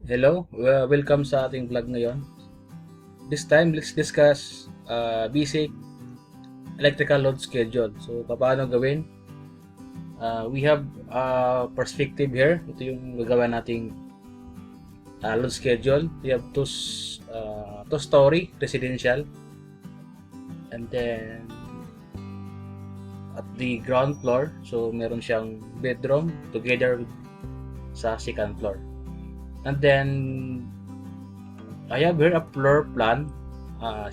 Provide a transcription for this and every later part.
Hello, welcome sa ating vlog ngayon. This time, let's discuss basic electrical load schedule. So, paano gawin? We have perspective here. Ito yung gagawa nating load schedule. We have two-story residential, and then at the ground floor, so meron siyang bedroom together sa second floor. And then I have here a floor plan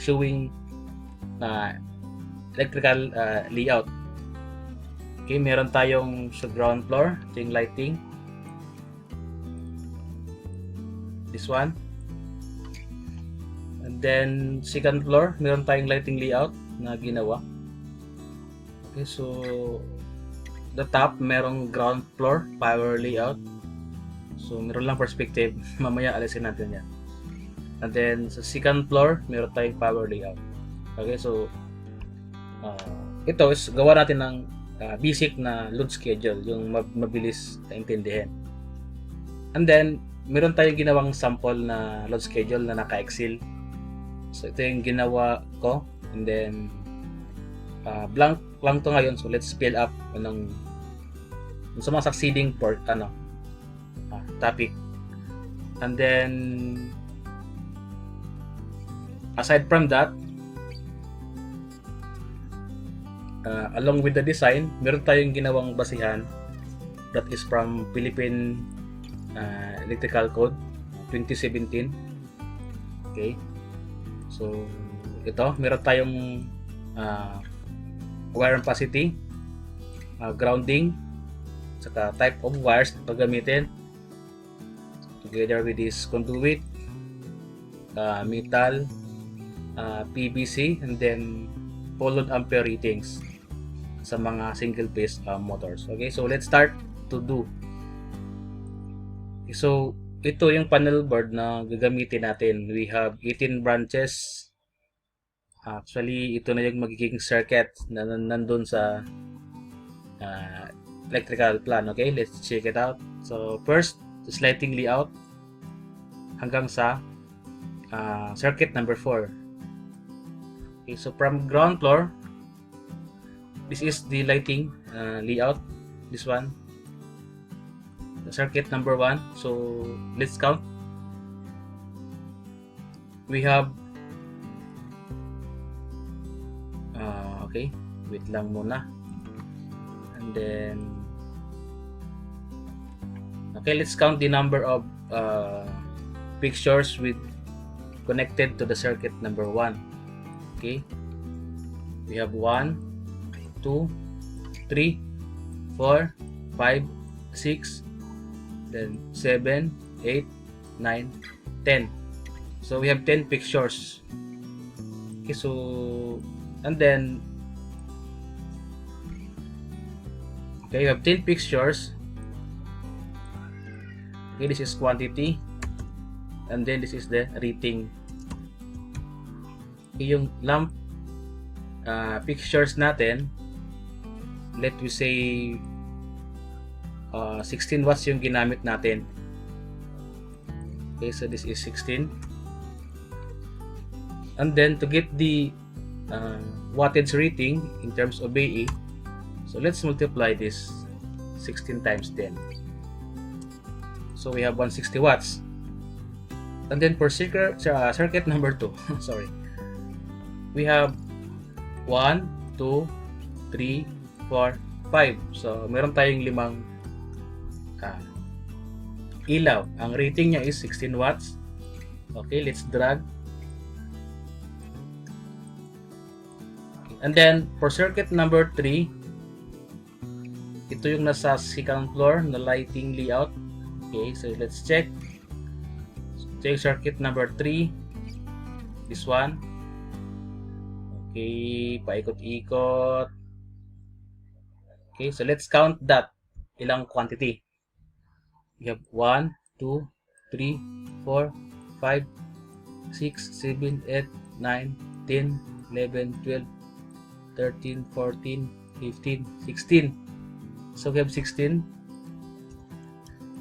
showing electrical layout. Okay, meron tayong sa ground floor, ito yung lighting. This one. And then second floor, meron tayong lighting layout na ginawa. Okay, so the top, merong ground floor, power layout. So, meron lang perspective. Mamaya alisin natin yan. And then, sa second floor, meron tayong power layout. Okay, so ito is gawa natin ng basic na load schedule, yung mabilis na intindihin. And then, meron tayong ginawang sample na load schedule na naka-Excel. So, ito yung ginawa ko. And then, blank lang to ngayon. So, let's fill up sa mga succeeding topic. And then aside from that, along with the design, meron tayong ginawang basihan that is from Philippine Electrical Code 2017. Okay, so ito, meron tayong wire capacity, grounding, saka type of wires na gagamitin, together with this conduit, metal, PVC, and then full load ampere ratings sa mga single phase motors. Okay, so let's start to do. Okay, so ito yung panel board na gagamitin natin. We have 18 branches. Actually, ito na yung magiging circuit na nandun sa electrical plan. Okay, let's check it out. So first, this lighting layout hanggang sa circuit number 4. Okay, so from ground floor, this is the lighting layout. This one, the circuit number 1. So let's count. We have okay, wait lang muna. And then okay, let's count the number of fixtures connected to the circuit number 1. Okay, we have 1, 2, 3, 4, 5, 6, then 7, 8, 9, 10. So we have 10 fixtures. Okay, so and then okay, you have 10 fixtures. Okay, this is quantity, and then this is the rating. Okay, yung lamp fixtures natin, let we say 16 watts yung ginamit natin. Okay, so this is 16. And then to get the wattage rating in terms of AE, so let's multiply this 16 times 10. So we have 160 watts. And then for circuit number 2, sorry, we have 1, 2, 3, 4, 5. So meron tayong 5 ilaw. Ang rating niya is 16 watts. Okay, let's drag. And then for circuit number 3, ito yung nasa second floor na lighting layout. Okay, so let's check. Check circuit number 3. This one. Okay, paikot-ikot. Okay, so let's count that. Ilang quantity. We have 1, 2, 3, 4, 5, 6, 7, 8, 9, 10, 11, 12, 13, 14, 15, 16. So we have 16.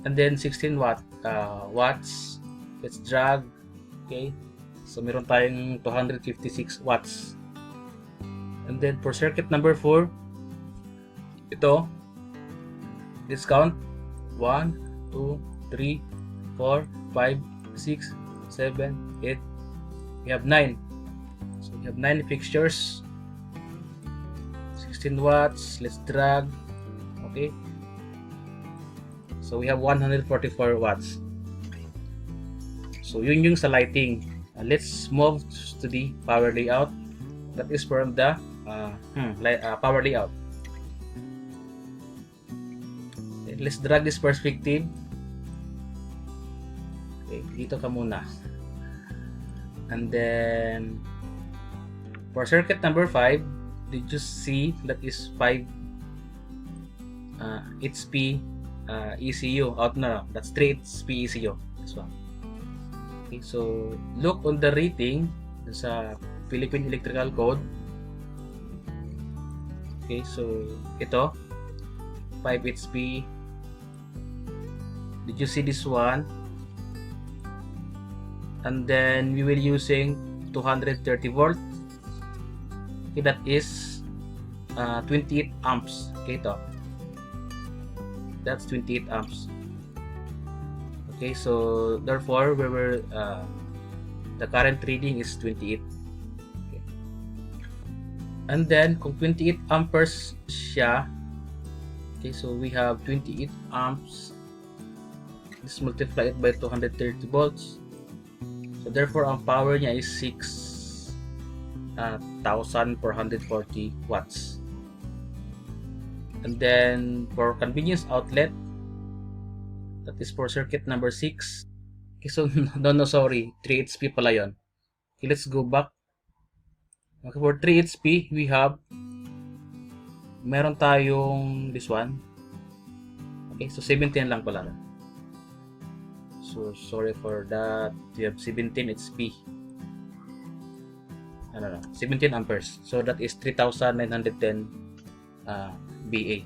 And then 16 watts. Let's drag. Okay, so meron tayong 256 watts. And then for circuit number 4, ito, let's count. 1, 2, 3, 4, 5, 6, 7, 8. We have 9. So we have 9 fixtures. 16 watts. Let's drag. Okay. So we have 144 watts. So yun yung sa lighting. Let's move to the power layout. That is from the power layout. Okay, let's drag this perspective. Okay, dito ka muna. And then for circuit number 5, did you see that is 5 HP ECU out na? That's 3 HP ECU. This one. Okay, so look on the rating sa Philippine Electrical Code. Okay, so ito 5 HP. Did you see this one? And then we will using 230 volt. Okay, that is 28 amps. Okay, ito. That's 28 amps. Okay, so therefore the current reading is 28. Okay. And then kung 28 amperes siya, okay, so we have 28 amps. Let's multiply it by 230 volts. So therefore ang power niya is 6,440 watts. And then for convenience outlet, that is for circuit number 6. Okay, so no, sorry, 3 HP pala yun. Okay, let's go back. Okay, for 3 HP, meron tayong this one. Okay, so 17 lang pala. So sorry for that. We have 17 HP. 17 amperes. So that is 3,910 VA.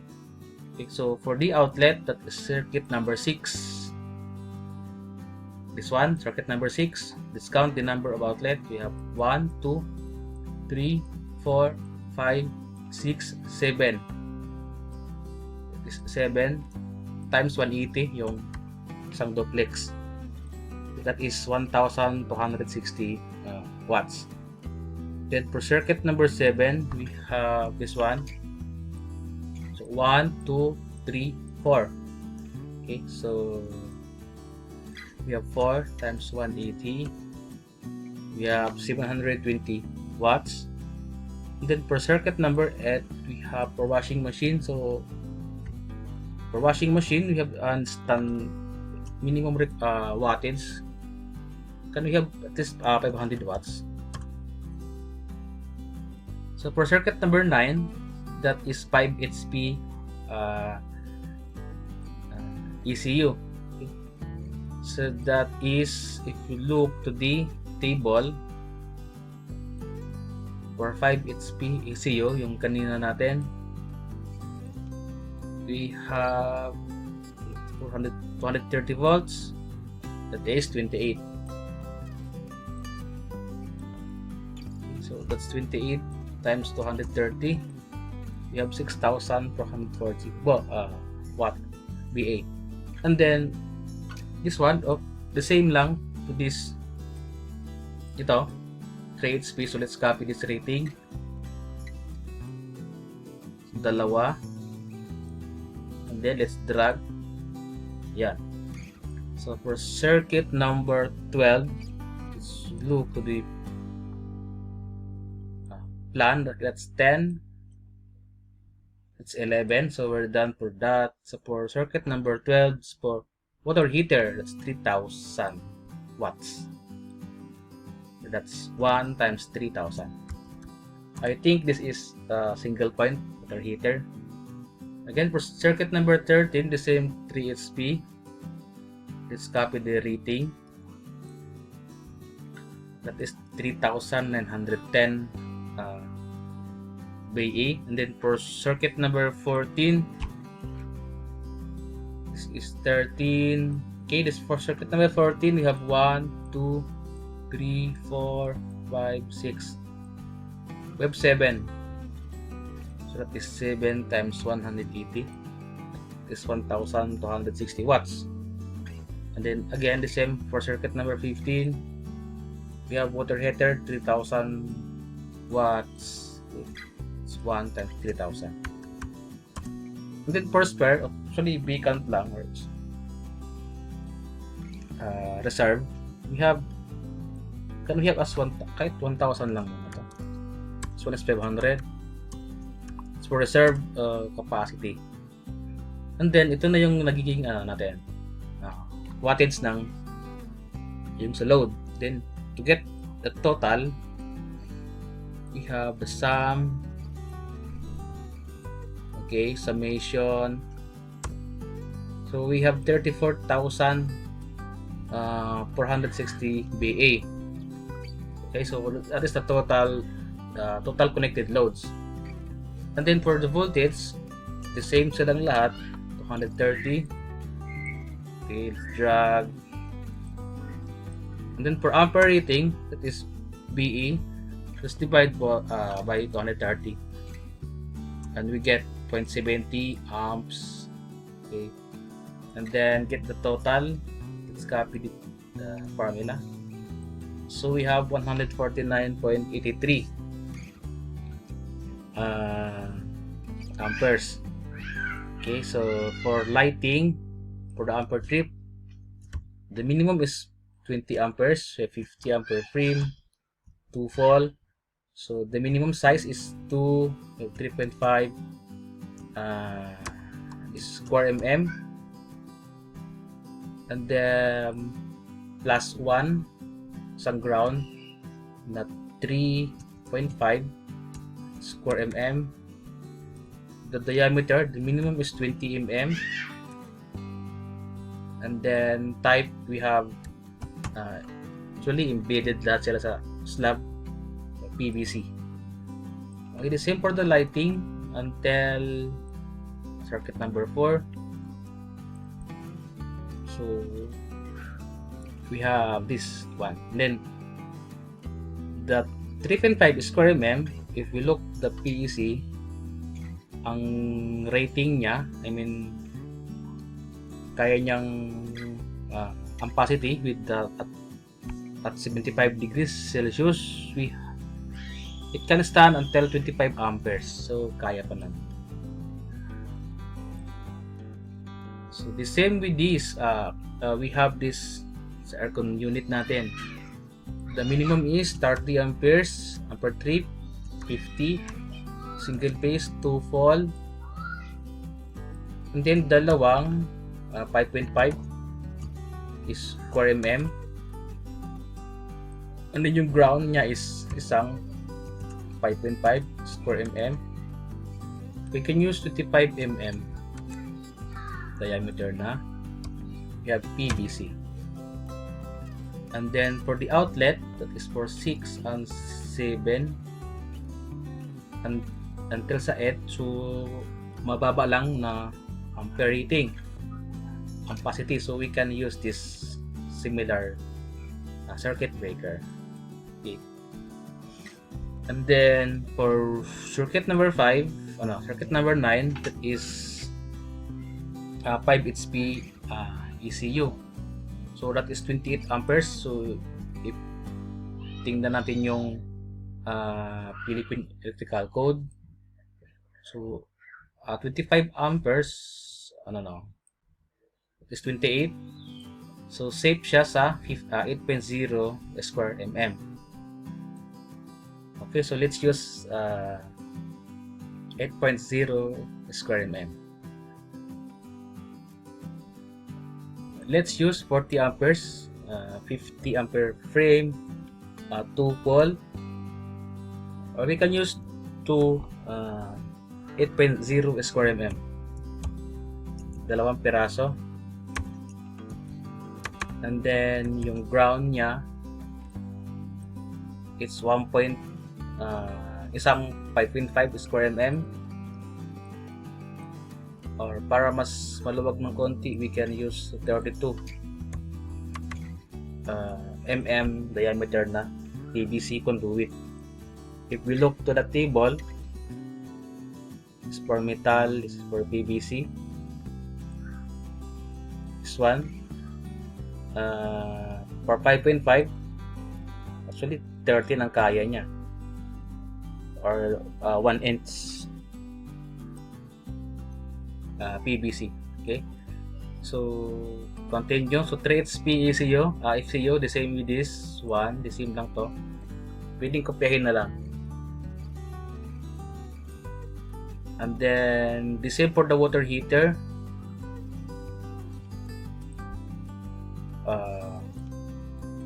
Okay, so for the outlet, that is circuit number 6. This one, circuit number 6. Let's count the number of outlet. We have 1, 2, 3, 4, 5, 6, 7. This 7 times 180 yung isang duplex. That is 1,260 watts. Then for circuit number 7, we have this one. 1, 2, 3, 4. Okay, so we have 4 times 180. We have 720 watts. And then for circuit number 8, we have for washing machine. So for washing machine, we have stand minimum wattage. Can we have at least 500 watts? So for circuit number 9, that is 5 HP ECU. Okay. So that is, if you look to the table for 5 HP ECU, yung kanina natin, we have 230 volts. That is 28. So that's 28 times 230. We have 6,440 watt VA. And then this one, the same lang to this, ito 3 HP. So let's copy this rating, dalawa, and then let's drag. Yan. So for circuit number 12, let's look to the plan. That's 10. It's 11, so we're done for that. So for circuit number 12, for water heater, that's 3,000 watts. That's 1 times 3,000. I think this is a single point water heater. Again, for circuit number 13, the same 3 HP. Let's copy the rating. That is 3,910 VA. And then for circuit number 14, this is 13. Okay, this for circuit number 14, we have 1, 2, 3, 4, 5, 6. We have 7. So that is 7 times 180 is 1260 watts. And then again the same for circuit number 15. We have water heater 3000 watts. It's 1 times 3000. And then for spare, actually vacant lang or reserve, we have as kahit 1000 lang ito. This one is 500. It's for reserve capacity. And then ito na yung nagiging natin wattage ng yung sa load. Then to get the total, we have the sum, okay, summation. So we have 34,460 BA. Okay, so that is the total connected loads. And then for the voltage, the same silang lahat, 230. Okay, let's drag. And then for ampere rating, that is BE, just divide by 230. And we get 0.70 amps. Okay. And then get the total. Let's copy the formula. So we have 149.83 amperes. Okay, so for lighting, for the ampere trip, the minimum is 20 amperes, 50 ampere frame, 2 fall. So the minimum size is 3.5 square mm, and then plus 1 isang ground na 3.5 square mm. The diameter, the minimum is 20 mm. And then type, we have actually embedded lahat sila sa slab PVC. Okay, the same for the lighting until circuit number 4. So we have this one. And then the 3.5 square mm, if we look the PEC, ang rating niya, I mean kaya niyang ampacity with the at 75 degrees Celsius, it can stand until 25 amperes. So kaya pa naman. So the same with this, we have this sa aircon unit natin. The minimum is 30 amperes, ampere trip 50, single phase 2 fall, and then dalawang 5.5 is square mm, and then yung ground niya is isang 5.5 square mm. We can use 25 mm diameter na. We have PVC. And then for the outlet, that is for 6 and 7 and until sa 8, so mababa lang na ampere rating, ampacity, so we can use this similar circuit breaker. Okay. And then for circuit number 5, circuit number 9, that is 5 HP ECU. So that is 28 amperes. So if tingnan natin yung Philippine Electrical Code, so 25 amperes, it is 28. So safe siya sa 8.0 square mm. Okay, so let's use 8.0 square mm. Let's use 40 amperes, 50 ampere frame, 2 pole, or we can use 8.0 square mm, dalawang piraso. And then yung ground niya, it's isang 5.5 square mm, or para mas maluwag ng konti, we can use 32 mm diameter na PVC conduit. If we look to the table, this is for metal, this is for PVC. This one for 5.5, actually 13 ang kaya niya, or 1 inch PVC. Okay, so continue. So 3HP ECU, FCU, the same with this one, the same lang to, pwedeng kopyahin na lang. And then the same for the water heater,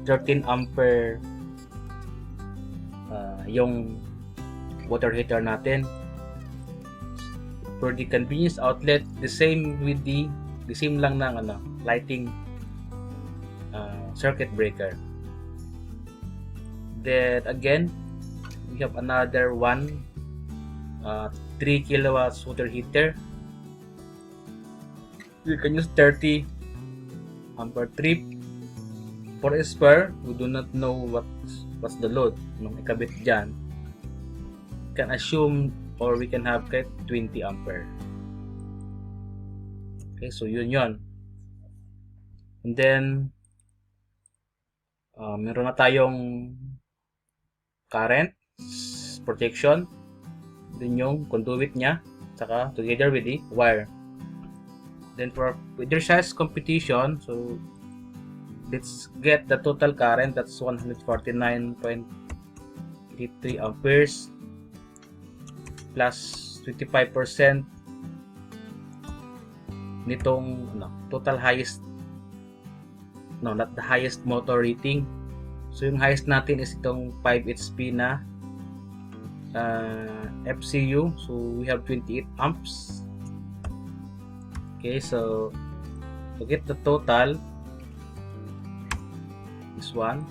13 ampere yung water heater natin. For the convenience outlet, the same with the same lang ng lighting circuit breaker. Then again, we have another one 3 kilowatts water heater. You can use 30 ampere trip. For a spare, we do not know what's the load nung ikabit dyan. We can assume, or we can have kahit 20 ampere. Okay, so yun. And then meron na tayong current protection, din yung conduit nya, saka together with the wire. Then for size computation, so let's get the total current. That's 149.83 amperes plus 25% nitong total highest, not the highest motor rating. So yung highest natin is itong 5 HP na FCU. So we have 28 amps. Okay, so to get the total, this one,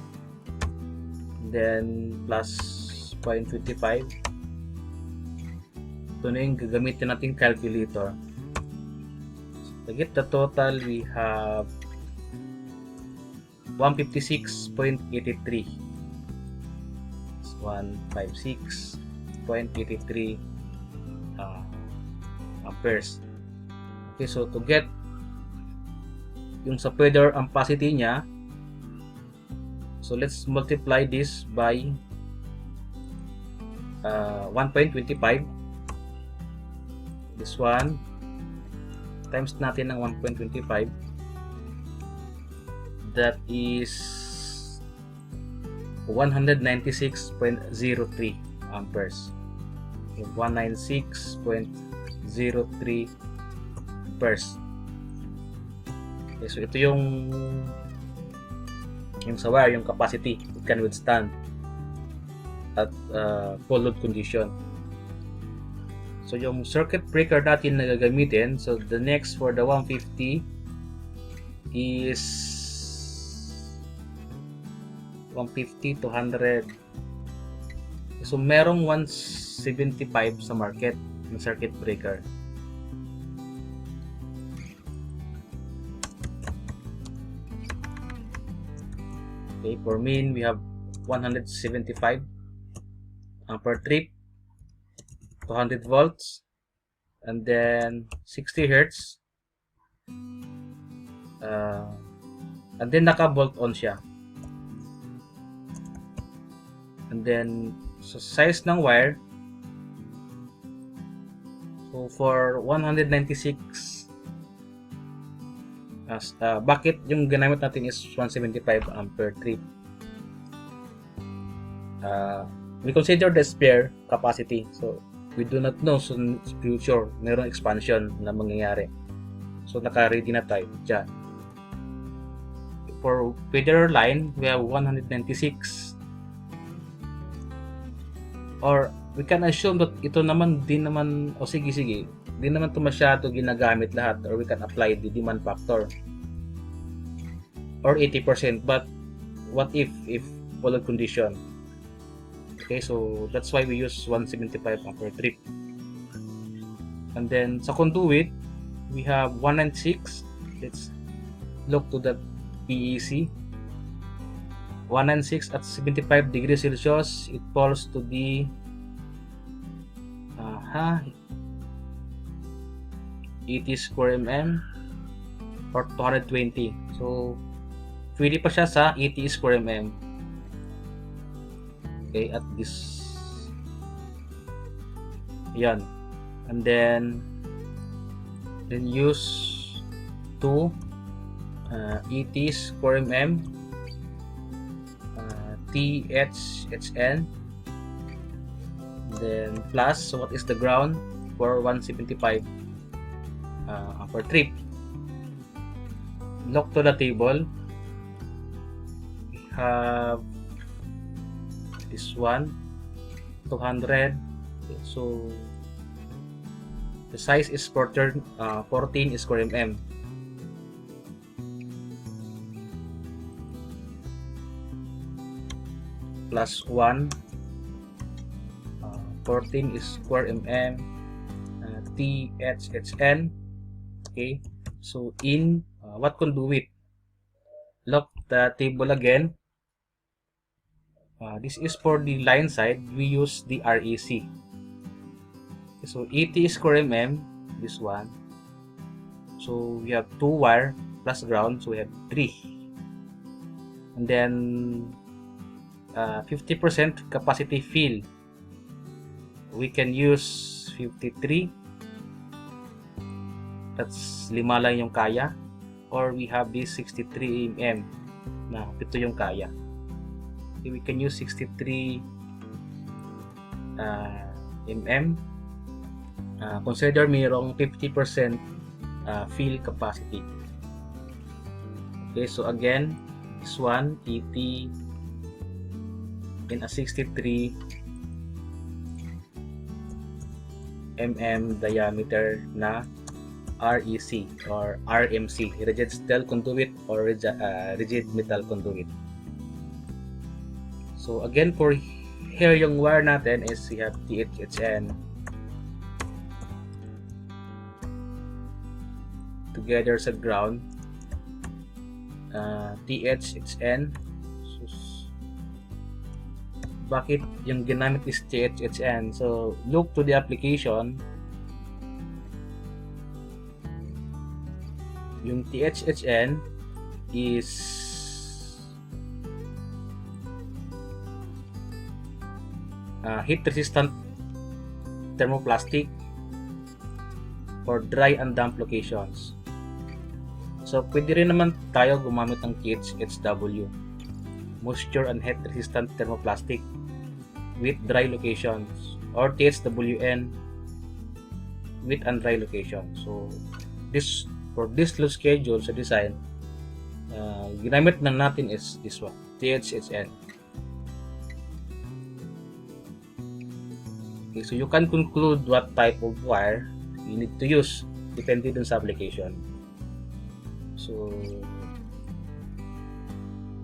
then plus 0.25. Ito na yung gagamitin natin calculator. To get the total, we have 156.83. 156.83 amperes. Okay, so to get yung sa feather ampacity niya, so let's multiply this by 1.25. This one times natin ng 1.25, that is 196.03 amperes. 196.03 amperes. Okay, so ito yung sa wire, yung capacity it can withstand at full load condition. So yung circuit breaker natin na gagamitin, so the next for the 150 is 150 to 100. So merong 175 sa market ng circuit breaker. Okay, for main we have 175 ampere trip, 200 volts, and then 60 hertz, and then naka-bolt on siya. And then so size ng wire, so for 196, bakit yung ginamit natin is 175 ampere trip. We consider the spare capacity, so we do not know so future mayroong expansion na mangyayari, so naka-ready na tayo dyan. For feeder line, we have 196, or we can assume that ito naman din naman, sige di naman ito masyado ginagamit lahat, or we can apply the demand factor or 80%, but what if full load condition. Okay, so that's why we use 175 ampere trip. And then sa conduit, we have 1 and 6. Let's look to the PEC. 1 and 6 at 75 degrees Celsius, it falls to be 80 square mm or 220. So pwede pa siya sa 80 square mm. Okay, at this, yan. And then use to 80 square mm THHN, then plus, so what is the ground for 175 per trip. Look to the table. We have this one 200. So the size is 14 square mm. Plus 1 14 square mm THHN. Okay, so in what conduit? Look the table again. This is for the line side, we use the REC. So 80 square mm, this one. So we have 2 wire plus ground, so we have 3. And then 50% capacity fill, we can use 53. That's 5 lang yung kaya, or we have this 63 mm na 7 yung kaya. Okay, we can use 63 mm. Consider mayroong 50% fill capacity. Okay, so again, this one 80 in a 63 mm diameter na REC or RMC, rigid steel conduit or rigid metal conduit. So again, for here yung wire natin is we have THHN together sa ground, THHN. Bakit yung ginamit is THHN? So look to the application. Yung THHN is heat resistant thermoplastic for dry and damp locations. So pwede rin naman tayo gumamit ng THHW, moisture and heat resistant thermoplastic with dry locations, or THWN with and dry locations. So this, for this load schedule sa design, ginamit na natin is this one, THHN. Okay, so you can conclude what type of wire you need to use depende dun sa application. So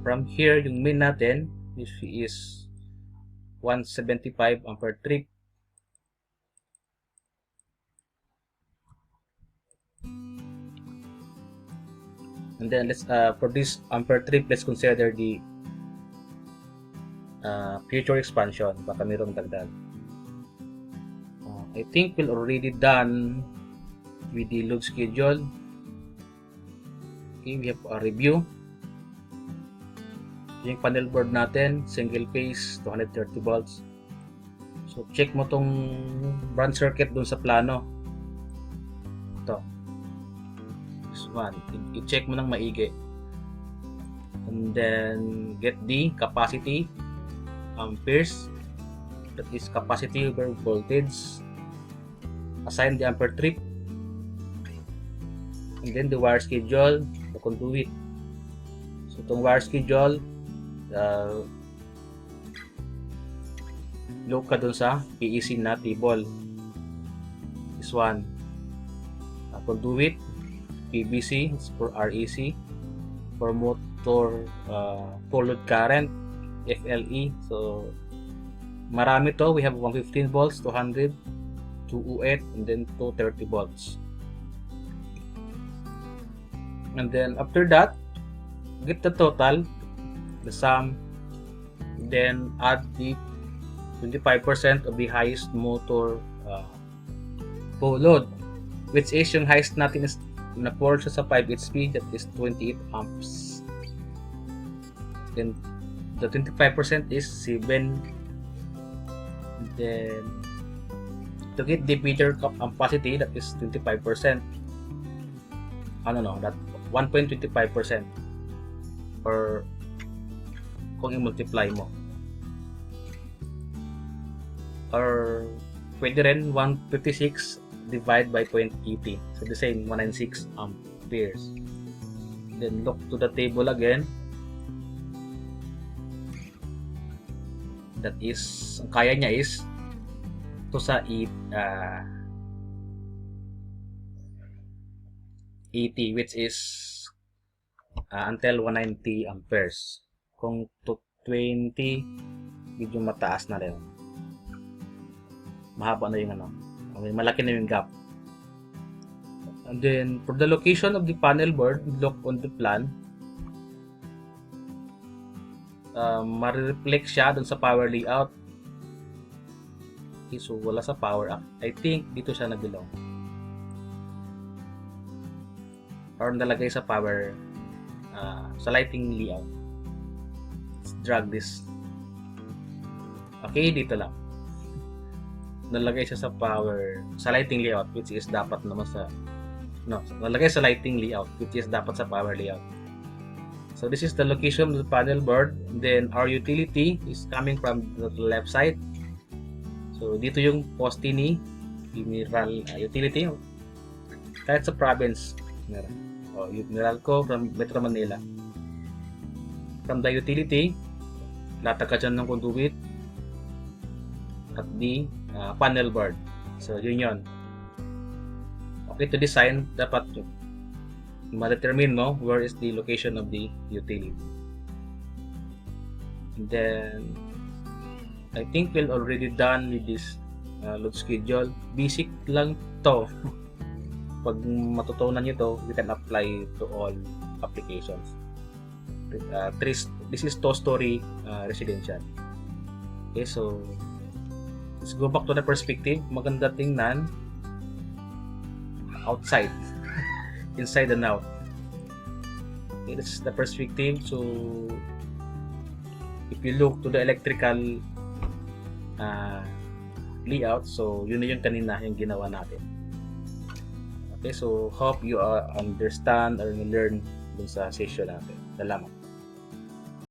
from here, yung main natin is 175 ampere trip. And then let's for this ampere trip, let's consider the future expansion. Baka mayroong dagdag. I think we're already done with the load schedule. Okay, we have a review. Yung panel board natin, single phase, 230 volts. So check mo tong branch circuit dun sa plano. Ito. This one. I-check mo ng maigi. And then get the capacity, amperes. That is capacity over voltage. Assign the ampere trip. And then the wire schedule, the conduit. So itong wire schedule, look ka dun sa PEC na table. This one, conduit, PVC is for REC, for motor full load current, FLE. So marami to, we have 115 volts, 200, 208, and then 230 volts. And then after that, get the total, the sum, then add the 25% of the highest motor full load, which is yung highest natin is na 4 siya sa 5 HP, that is 28 amps. Then the 25% is 7. Then to get the bigger capacity, that is 25%. That 1.25%, or kung i-multiply mo, or pwede rin 156 divide by 0.80, so the same 196 amperes. Then look to the table again, that is, ang kaya niya is to sa 80, which is until 190 amperes. Kung 220, medyo mataas na rin, mahaba na yung malaki na yung gap. And then for the location of the panel board, look on the plan. Ma-reflect siya dun sa power layout. Okay, so wala sa power up. I think dito siya nag-belong, or nalagay sa power, sa lighting layout. Let's drag this. Okay, dito lang nalagay siya sa power, sa lighting layout, which is dapat naman nalagay sa lighting layout, which is dapat sa power layout. So this is the location of the panel board. Then our utility is coming from the left side. So dito yung poste ni Mineral utility, kahit sa province meron. Mineral ko from Metro Manila. From the utility, latag ka dyan ng conduit at the panel board. So yun. Okay, to design, dapat ma-determine mo where is the location of the utility. And then I think we're already done with this load schedule. Basic lang to. Pag matutunan nyo to, you can apply to all applications. This is two-story residential. Okay, so let's go back to the perspective. Maganda tingnan outside, inside and out. Okay, this is the perspective. So if you look to the electrical layout, so yun na yung kanina yung ginawa natin. Okay, so hope you understand or learn dun sa session natin. Salamat.